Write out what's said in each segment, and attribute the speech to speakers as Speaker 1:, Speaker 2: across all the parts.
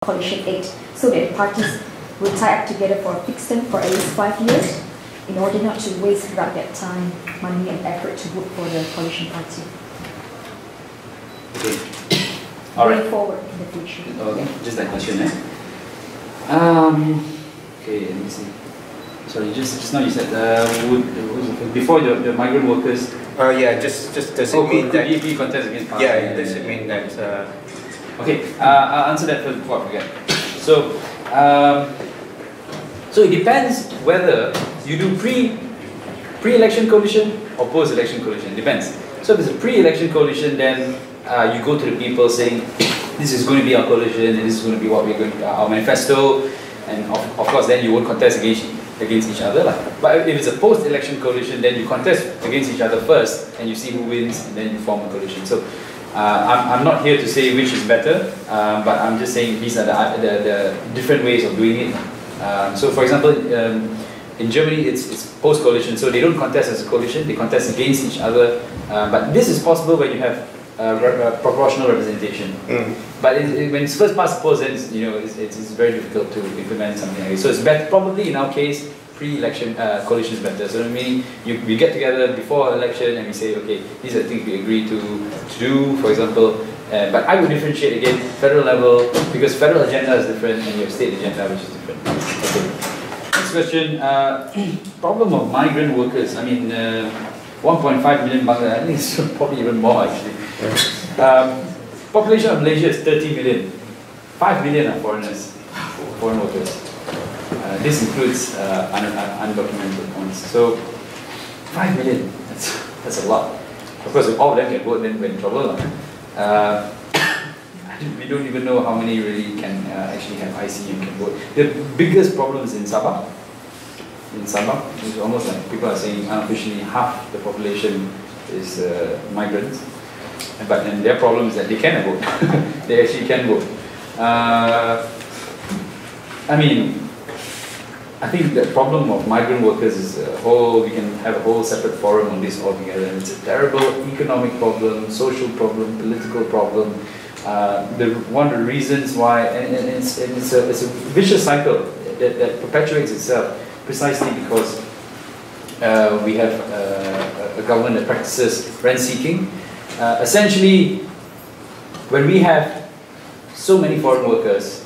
Speaker 1: coalition aid, so that the parties will tie up together for a fixed term for at least 5 years, in order not to waste that time, money and effort to vote for the coalition party.
Speaker 2: Okay. All right.
Speaker 1: Going forward in the future.
Speaker 2: Okay, just that question, eh? Okay, let me see. Sorry, just now you said before the migrant workers.
Speaker 3: Yeah, just does it mean that
Speaker 2: DAP contest against party?
Speaker 3: Yeah, does it mean that?
Speaker 2: Okay, I'll answer that first before I forget. So, so it depends whether you do pre-election coalition or post-election coalition. It depends. So if it's a pre-election coalition, then you go to the people saying, this is going to be our coalition, and this is going to be what we're going to, our manifesto, and of course then you won't contest against each other. But if it's a post-election coalition, then you contest against each other first, and you see who wins, and then you form a coalition. So I'm not here to say which is better, but I'm just saying these are the different ways of doing it. So for example, in Germany it's post-coalition, so they don't contest as a coalition, they contest against each other. But this is possible when you have proportional representation. But when it's first past the post, then it's very difficult to implement something like this. So it's better, probably in our case, pre-election coalition is better. So meaning we get together before election and we say, okay, these are the things we agree to do, for example. But I would differentiate again, federal level, because federal agenda is different and you have state agenda which is different. Okay. Next question, problem of migrant workers. I mean, 1.5 million Bangladesh, I think it's probably even more actually. Population of Malaysia is 30 million. 5 million are foreigners, foreign workers. This includes undocumented ones. So 5 million, that's a lot. Of course, if all of them can vote, then we're in trouble. We don't even know how many really can actually have IC and can vote. The biggest problem is in Sabah. In Sabah, it's almost like people are saying unofficially half the population is migrants. And their problem is that they can vote. They actually can vote. I mean, I think the problem of migrant workers is we can have a whole separate forum on this altogether. And it's a terrible economic problem, social problem, political problem. One of the reasons why, and it's a vicious cycle that perpetuates itself precisely because we have a government that practices rent-seeking. Essentially, when we have so many foreign workers,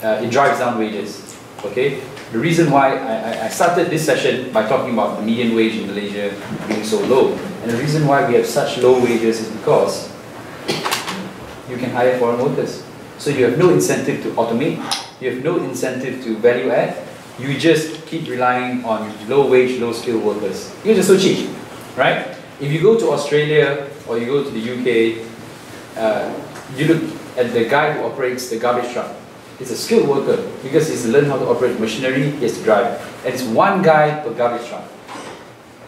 Speaker 2: it drives down wages. Okay. The reason why I started this session by talking about the median wage in Malaysia being so low, and the reason why we have such low wages is because you can hire foreign workers. So you have no incentive to automate, you have no incentive to value add, you just keep relying on low wage, low skill workers. You're just so cheap, right? If you go to Australia or you go to the UK, you look at the guy who operates the garbage truck. It's a skilled worker because he's learned how to operate machinery, he has to drive. And it's one guy per garbage truck.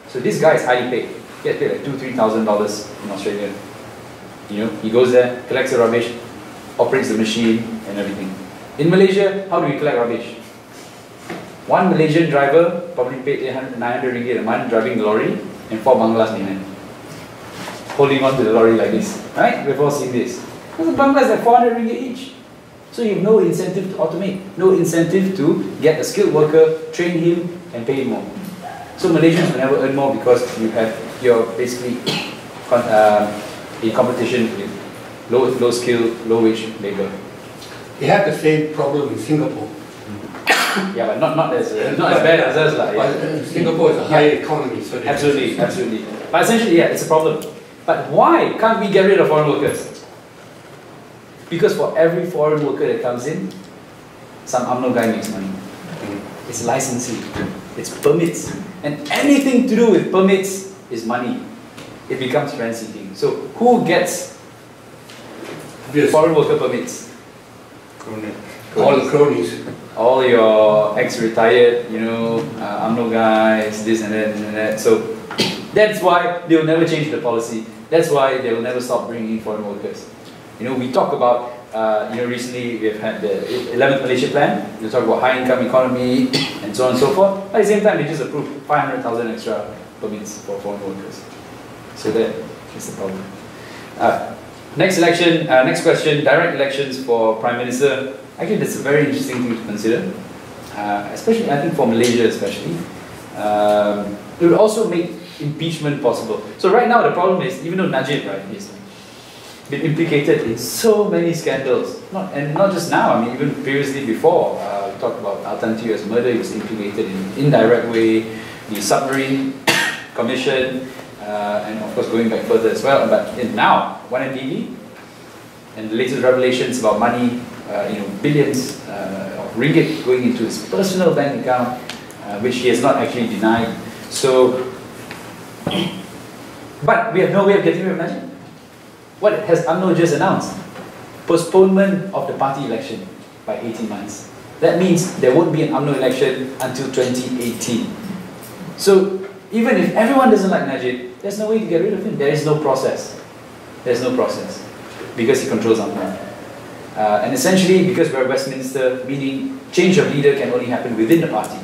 Speaker 2: So this guy is highly paid. He gets paid like $2,000, $3,000 in Australia. He goes there, collects the rubbish, operates the machine and everything. In Malaysia, how do we collect rubbish? One Malaysian driver probably paid 800, 900 ringgit a month driving the lorry, and 4 Banglas behind, holding on to the lorry like this. Right? We've all seen this. Because the Banglas are 400 ringgit each. So you have no incentive to automate, no incentive to get a skilled worker, train him, and pay him more. So Malaysians will never earn more because you're basically in competition with low skill, low wage labor.
Speaker 4: They have the same problem in Singapore.
Speaker 2: Yeah, but not as bad as us.
Speaker 4: But Singapore is a higher economy, so
Speaker 2: absolutely. But essentially, yeah, it's a problem. But why can't we get rid of foreign workers? Because for every foreign worker that comes in, some UMNO guy makes money. It's licensing, it's permits, and anything to do with permits is money. It becomes rent-seeking. So who gets foreign worker permits?
Speaker 4: All the cronies.
Speaker 2: All your ex-retired, UMNO guys, this and that. So that's why they will never change the policy. That's why they will never stop bringing in foreign workers. We talk about, recently we've had the 11th Malaysia Plan. We talk about high-income economy and so on and so forth. At the same time, they just approved 500,000 extra permits for foreign workers. So that is the problem. Next election, next question, direct elections for Prime Minister. Actually, that's a very interesting thing to consider, especially, I think, for Malaysia especially. It would also make impeachment possible. So right now, the problem is, even though Najib, right, he's been implicated in so many scandals, not just now, I mean, even previously before, we talked about Al-Tanti's murder, he was implicated in an indirect way, the submarine commission, and of course going back further as well. But now, 1MDB, and the latest revelations about money, billions of ringgit going into his personal bank account, which he has not actually denied. So, but we have no way of getting rid of Najib. What has UMNO just announced? Postponement of the party election by 18 months. That means there won't be an UMNO election until 2018. So even if everyone doesn't like Najib, there's no way to get rid of him. There is no process. There's no process because he controls UMNO. And essentially, because we're Westminster, meaning change of leader can only happen within the party.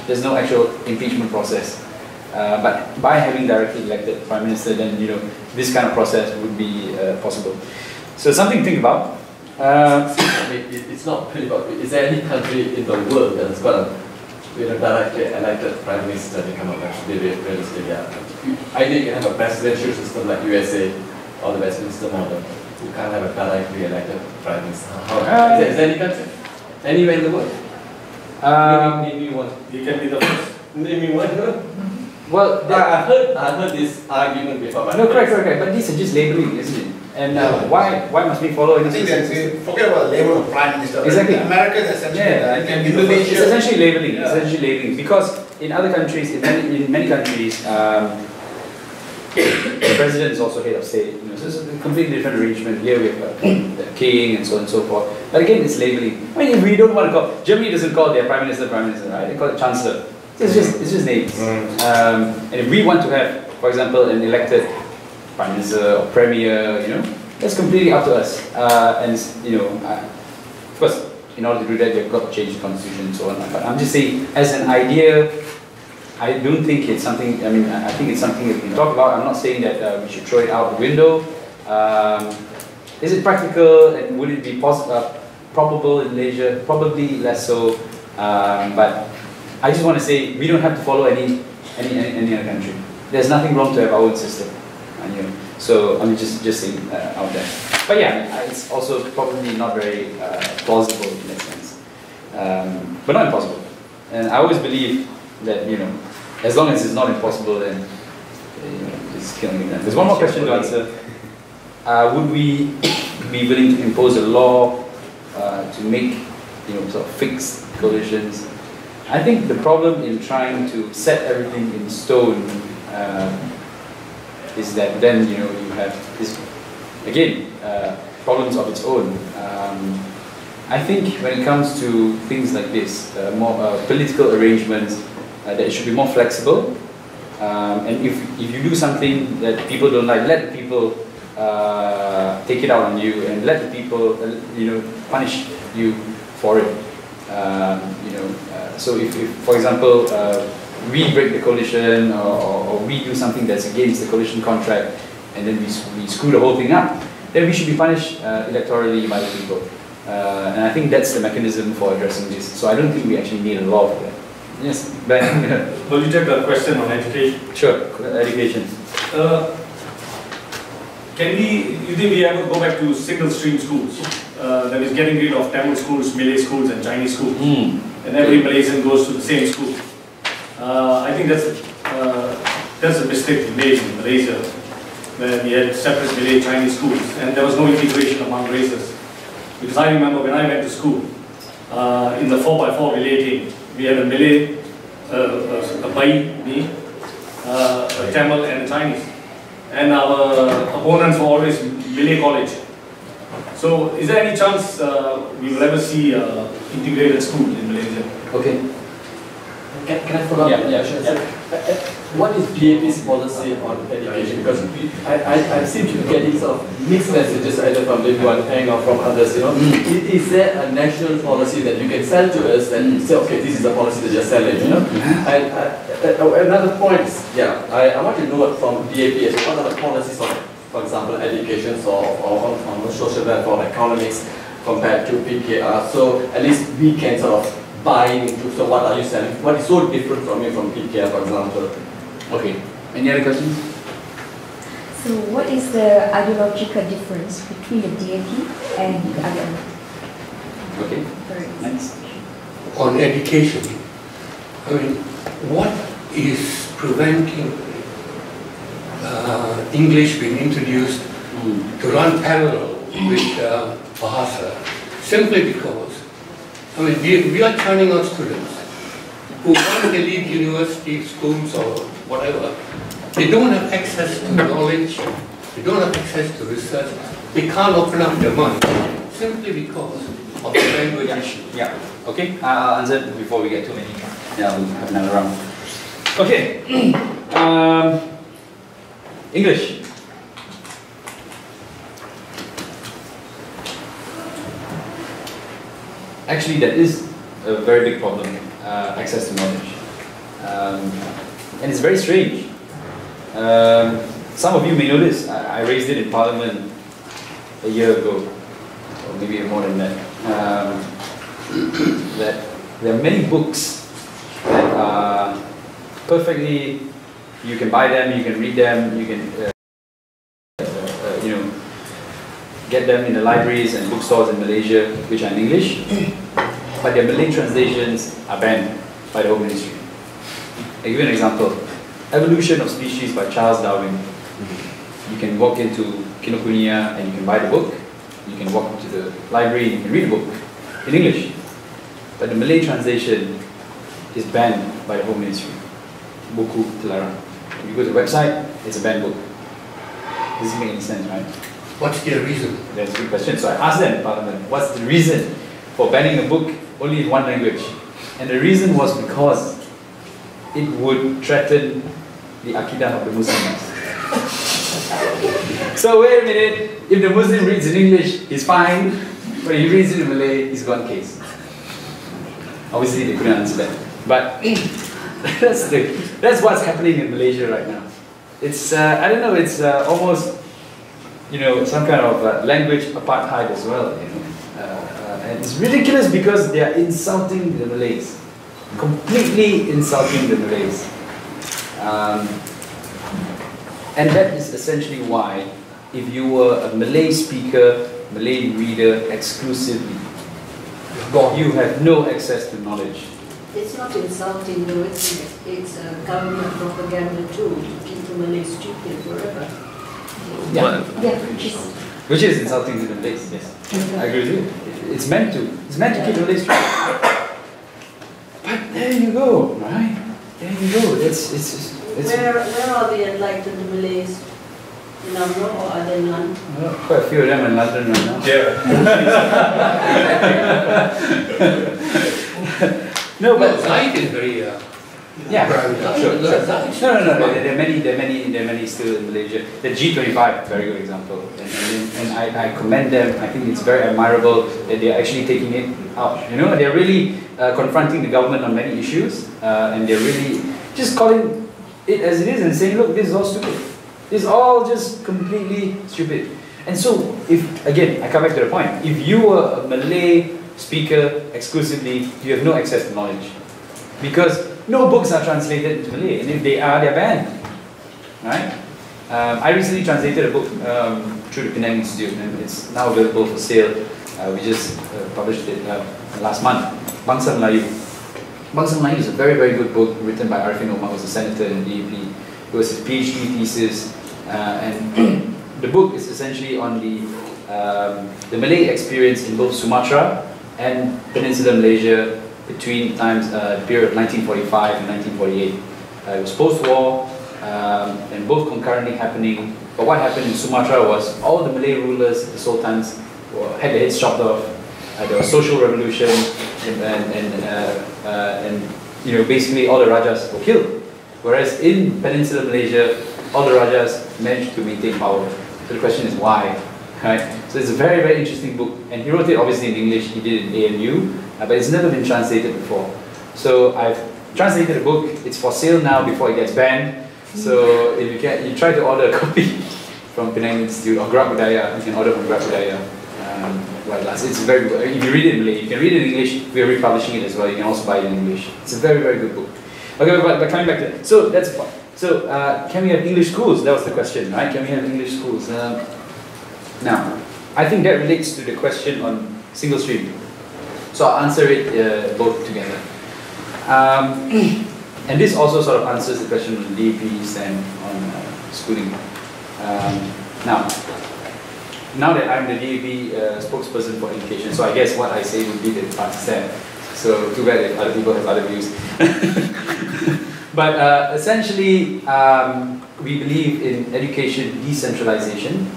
Speaker 2: There's no actual impeachment process. But by having directly elected Prime Minister, then this kind of process would be possible. So something to think about.
Speaker 5: I mean, it's not really about. Is there any country in the world that's got a directly elected Prime Minister to come up actually realistically? Either you can have a presidential system like USA or the Westminster model. You can't have a directly elected Prime Minister. Is there any country? Anywhere in the world? Name me one. You can be the first. Name me one.
Speaker 2: Well,
Speaker 5: I've heard this argument before.
Speaker 2: No, correct. But these are just labeling, isn't it? And why must we follow any?
Speaker 6: I think that forget about the label of Prime Minister.
Speaker 2: Exactly.
Speaker 6: America is essentially.
Speaker 2: It's essentially labeling. Yeah. Essentially labeling, because in other countries, in many countries, the president is also head of state. So it's a completely different arrangement. Here we have the king and so on and so forth. But again, it's labeling. I mean, we don't want to call. Germany doesn't call their prime minister, right? They call it chancellor. It's just names. And if we want to have, for example, an elected prime minister or premier, that's completely up to us. And of course, in order to do that, you've got to change the constitution and so on. But I'm just saying, as an idea, I don't think it's something. I mean, I think it's something that we can talk about. I'm not saying that we should throw it out the window. Is it practical? And would it be probable in Malaysia? Probably less so. But I just want to say we don't have to follow any other country. There's nothing wrong to have our own system, so I'm just saying out there. But yeah, it's also probably not very plausible in that sense, but not impossible. And I always believe that as long as it's not impossible, then it's killing me. There's one more question to answer. Would we be willing to impose a law to make sort of fixed coalitions? I think the problem in trying to set everything in stone is that then you have this again problems of its own. I think when it comes to things like this, more political arrangements, that it should be more flexible. And if you do something that people don't like, let the people take it out on you, and let the people punish you for it. So if for example, we break the coalition or we do something that's against the coalition contract, and then we screw the whole thing up, then we should be punished electorally by the people. And I think that's the mechanism for addressing this. So I don't think we actually need a law for that. Yes, Ben.
Speaker 7: Will you take a question on education?
Speaker 2: Sure, education.
Speaker 7: You think we have to go back to single stream schools? That is getting rid of Tamil schools, Malay schools and Chinese schools. And every Malaysian goes to the same school. I think that's a mistake we made in Malaysia, where we had separate Malay Chinese schools and there was no integration among races. Because I remember when I went to school, in the 4x4 relay team, we had a Malay, a Bai, me, a Tamil and a Chinese. And our opponents were always Malay college. So is there any chance we will ever see integrated school in Malaysia?
Speaker 2: Okay.
Speaker 5: Can I follow up?
Speaker 2: Yeah.
Speaker 5: What is PAP's policy on education? Because I seem to be getting sort of mixed messages either from one thing or from others. Is there a national policy that you can sell to us and say, okay, this is the policy that you're selling? And another point is, I want to know from PAP what are the policies on for example, education or on social welfare or economics compared to PKR. So at least we can sort of buy into, so what are you selling? What is so different from you from PKR, for example?
Speaker 2: Okay. Any other questions?
Speaker 1: So what is the ideological difference between the DAP and the other?
Speaker 2: Okay.
Speaker 1: Correct.
Speaker 2: Next.
Speaker 4: On education, I mean, what is preventing English being introduced to run parallel with Bahasa? Simply because, I mean, we are turning out students who once they leave university, schools or whatever, they don't have access to knowledge, they don't have access to research, they can't open up their mind simply because of the language issue.
Speaker 2: Yeah. Okay. I'll answer before we get too many. Yeah, we'll have another round. Okay. English. Actually, that is a very big problem, access to knowledge. And it's very strange. Some of you may know this. I raised it in Parliament a year ago, or maybe more than that. That there are many books that are perfectly, you can buy them, you can read them, you can get them in the libraries and bookstores in Malaysia, which are in English, but their Malay translations are banned by the Home Ministry. I'll give you an example. Evolution of Species by Charles Darwin. You can walk into Kinokuniya and you can buy the book. You can walk into the library and you can read the book in English. But the Malay translation is banned by the Home Ministry. Buku terlarang. If you go to the website, it's a banned book. Doesn't make any sense, right?
Speaker 4: What's their reason?
Speaker 2: That's a good question. So I asked them in Parliament, what's the reason for banning a book only in one language? And the reason was because it would threaten the Aqidah of the Muslims. So wait a minute, if the Muslim reads in English, he's fine, but if he reads it in Malay, he's gone case. Obviously they couldn't answer that. But that's what's happening in Malaysia right now. It's, I don't know, it's almost, some kind of language apartheid as well, and it's ridiculous because they are insulting the Malays. Completely insulting the Malays. And that is essentially why, if you were a Malay speaker, Malay reader exclusively, you have no access to knowledge.
Speaker 8: It's not insulting though, it's a government propaganda tool to keep the Malays stupid forever.
Speaker 2: Yeah.
Speaker 1: Which
Speaker 2: is insulting to the Malays, yes. I agree with you. It's meant to keep the Malays stupid. But there you go, right? There you go. It's
Speaker 8: where are the enlightened Malays? Number or are there none?
Speaker 2: Well, quite a few of them in London right now. No, but
Speaker 4: Zaid is very
Speaker 2: yeah, sure. No.
Speaker 4: No.
Speaker 2: There are many still in Malaysia. The G25, very good example, and I commend them. I think it's very admirable that they are actually taking it out. They're really confronting the government on many issues, and they're really just calling it as it is and saying, look, this is all stupid. This is all just completely stupid. And so, again, I come back to the point. If you were a Malay speaker exclusively, you have no access to knowledge. Because no books are translated into Malay, and if they are, they're banned. Right? I recently translated a book through the Penang Institute, and it's now available for sale. We just published it last month. Bangsa Melayu. Bangsa Melayu is a very, very good book written by Arifin Omar, who was a senator in DAP. It was his PhD thesis, and the book is essentially on the Malay experience in both Sumatra and Peninsular Malaysia between the period of 1945 and 1948. It was post-war, and both concurrently happening. But what happened in Sumatra was all the Malay rulers, the sultans, had their heads chopped off. There was social revolution, and basically all the Rajas were killed. Whereas in Peninsular Malaysia, all the Rajas managed to maintain power. So the question is why? Right? So it's a very, very interesting book, and he wrote it obviously in English. He did it in ANU, but it's never been translated before. So I've translated the book. It's for sale now before it gets banned. So if you try to order a copy, from Penang Institute, or Gerak Budaya. You can order from Gerak Budaya. It's very good. If you read it in Malay, you can read it in English. We are republishing it as well. You can also buy it in English. It's a very, very good book. Okay, but coming back to that. So that's the point. So can we have English schools? That was the question, right? Can we have English schools? Now, I think that relates to the question on single stream. So I'll answer it both together. And this also sort of answers the question on DAPs and on schooling. Now that I'm the DAP spokesperson for education, so I guess what I say would be the party stand. So too bad if other people have other views. But essentially, we believe in education decentralization.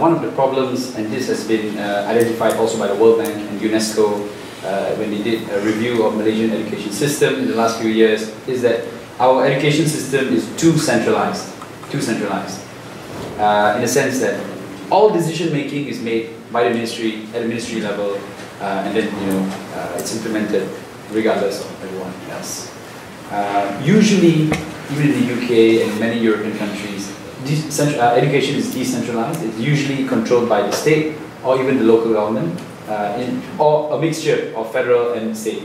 Speaker 2: One of the problems, and this has been identified also by the World Bank and UNESCO when they did a review of Malaysian education system in the last few years, is that our education system is too centralized. In the sense that all decision making is made by the ministry at the ministry level, and then it's implemented regardless of everyone else. Usually, even in the UK and many European countries, education is decentralized. It's usually controlled by the state or even the local government, or a mixture of federal and state.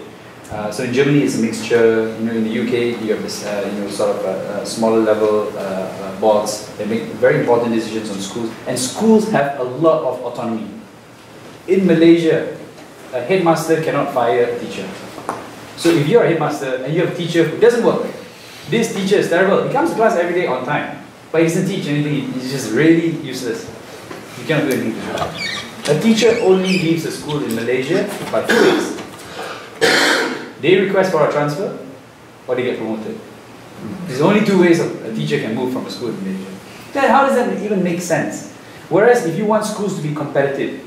Speaker 2: So in Germany, it's a mixture. In the UK, you have this, sort of smaller level boards. They make very important decisions on schools, and schools have a lot of autonomy. In Malaysia, a headmaster cannot fire a teacher. So if you're a headmaster and you have a teacher who doesn't work, this teacher is terrible. He comes to class every day on time, but he doesn't teach anything. He's just really useless. You cannot do anything to him. A teacher only leaves a school in Malaysia by 2 ways. They request for a transfer, or they get promoted. There's only 2 ways a teacher can move from a school in Malaysia. Then how does that even make sense? Whereas if you want schools to be competitive,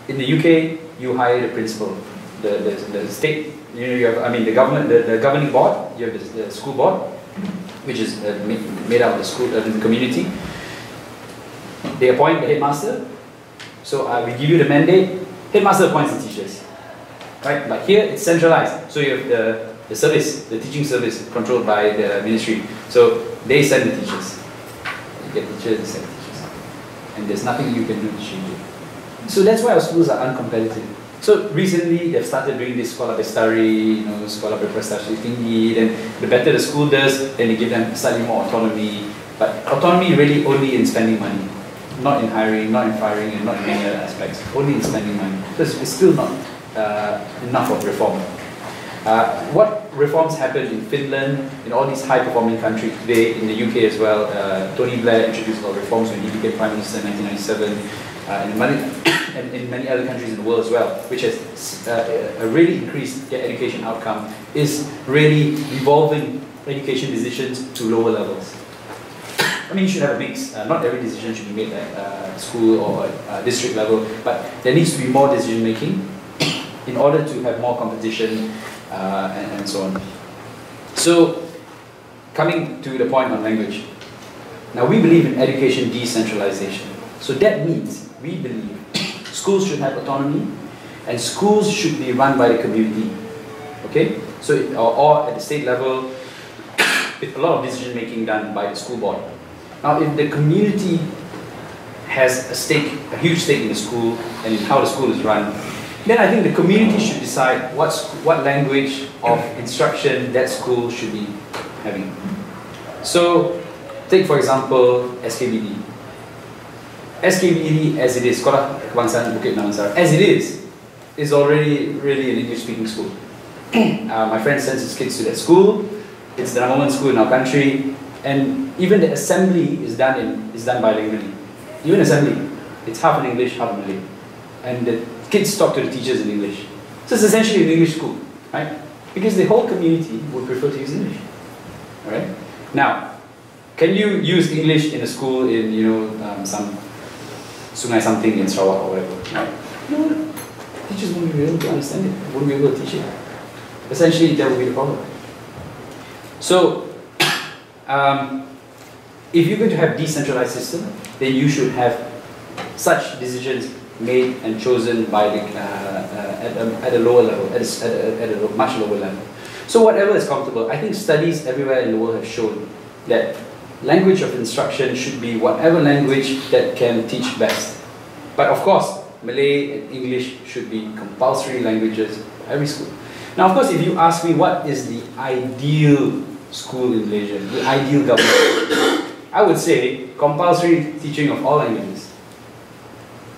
Speaker 2: in the UK, you hire the principal, the state. You have, the government, the governing board. You have the school board, which is made out of the school, the community. They appoint the headmaster. So we give you the mandate. Headmaster appoints the teachers, right? But here it's centralized. So you have the service, the teaching service, controlled by the ministry. So they send the teachers. You get teachers, they send teachers, and there's nothing you can do to change it. So that's why our schools are uncompetitive. So recently they've started doing this Sekolah Bestari, Sekolah Berprestasi Tinggi. Then the better the school does, then they give them slightly more autonomy. But autonomy really only in spending money, not in hiring, not in firing, and not in many other aspects. Only in spending money. So it's still not enough of reform. What reforms happened in Finland, in all these high-performing countries today, in the UK as well. Tony Blair introduced a lot of reforms when he became Prime Minister in 1997. And in many other countries in the world as well, which has really increased their education outcome, is really evolving education decisions to lower levels. You should have a mix. Not every decision should be made at school or district level, but there needs to be more decision making in order to have more competition and so on. So, coming to the point on language. Now, we believe in education decentralization. So that means we believe schools should have autonomy, and schools should be run by the community. Okay? So, or at the state level, with a lot of decision making done by the school board. Now, if the community has a huge stake in the school and in how the school is run, then I think the community should decide what language of instruction that school should be having. So, take for example SKBD. SKBD as it is, Sekolah Kebangsaan Bukit Damansara, as it is already really an English-speaking school. My friend sends his kids to that school. It's the #1 school in our country, and even the assembly is done bilingually. Even assembly, it's half in English, half in Malay, and the kids talk to the teachers in English. So it's essentially an English school, right? Because the whole community would prefer to use English. All right. Now, can you use English in a school in some Sungai something in Sarawak or whatever? Right? No, teachers won't be able to understand it. Won't be able to teach it. Essentially, that would be the problem. So, if you're going to have decentralized system, then you should have such decisions made and chosen by at a lower level, at a much lower level. So whatever is comfortable. I think studies everywhere in the world have shown that language of instruction should be whatever language that can teach best. But of course, Malay and English should be compulsory languages for every school. Now, of course, if you ask me what is the ideal school in Malaysia, the ideal government, I would say compulsory teaching of all languages.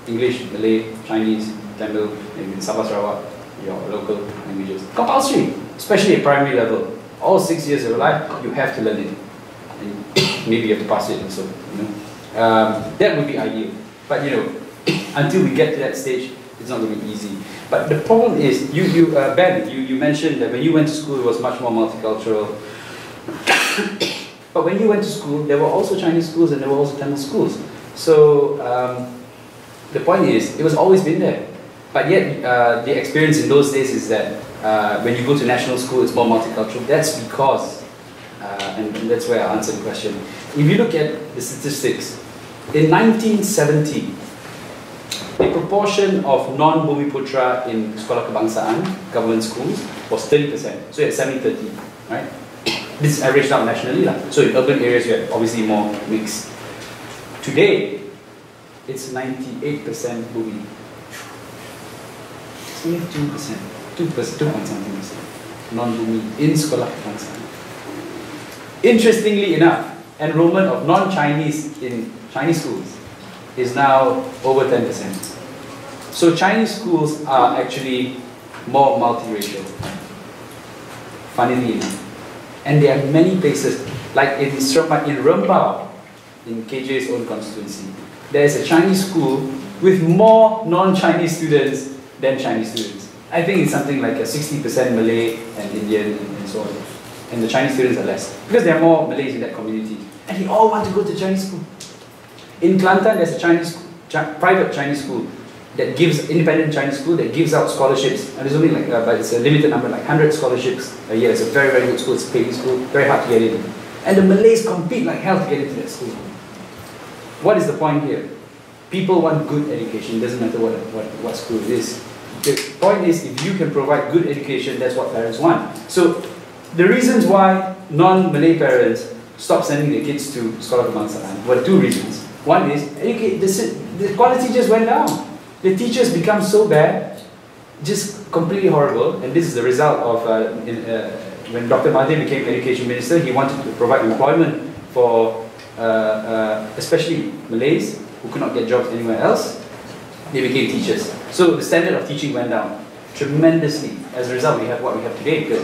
Speaker 2: English, Malay, Chinese, Tamil, maybe in Sabah Sarawak, your local languages. Compulsory, especially at primary level. All 6 years of your life, you have to learn it. And maybe you have to pass it also, you know. That would be ideal. But you know, until we get to that stage, it's not going to be easy. But the problem is, Ben, you mentioned that when you went to school, it was much more multicultural. But when you went to school, there were also Chinese schools and there were also Tamil schools. So the point is, it was always been there. But yet, the experience in those days is that when you go to national school, it's more multicultural. That's because, and that's where I answer the question. If you look at the statistics, in 1970, the proportion of non-Bumiputra in Sekolah Kebangsaan, government schools, was 30%. So you had 70-30, right? This is averaged out nationally. So in urban areas, you have obviously more mix. Today, it's 98% Bumi. It's only 2%, 2.something% non-Bumi in Sekolah Kebangsaan. Interestingly enough, enrollment of non-Chinese in Chinese schools is now over 10%. So Chinese schools are actually more multiracial, funnily enough. And there are many places, like in Rembau, in KJ's own constituency, there is a Chinese school with more non-Chinese students than Chinese students. I think it's something like a 60% Malay and Indian and so on. And the Chinese students are less, because there are more Malays in that community. And they all want to go to Chinese school. In Kelantan, there's a private Chinese school that gives, independent Chinese school that gives out scholarships. And there's only like, but it's a limited number, like 100 scholarships a year. It's a very, very good school. It's a paid school, very hard to get in. And the Malays compete like hell to get into that school. What is the point here? People want good education. It doesn't matter what school it is. The point is, if you can provide good education, that's what parents want. So the reasons why non-Malay parents stop sending their kids to Sekolah Kebangsaan were two reasons. One is, the quality just went down. The teachers become so bad, just completely horrible. And this is the result of when Dr. Mahathir became Education Minister, he wanted to provide employment for especially Malays who could not get jobs anywhere else. They became teachers. So the standard of teaching went down tremendously. As a result, we have what we have today, because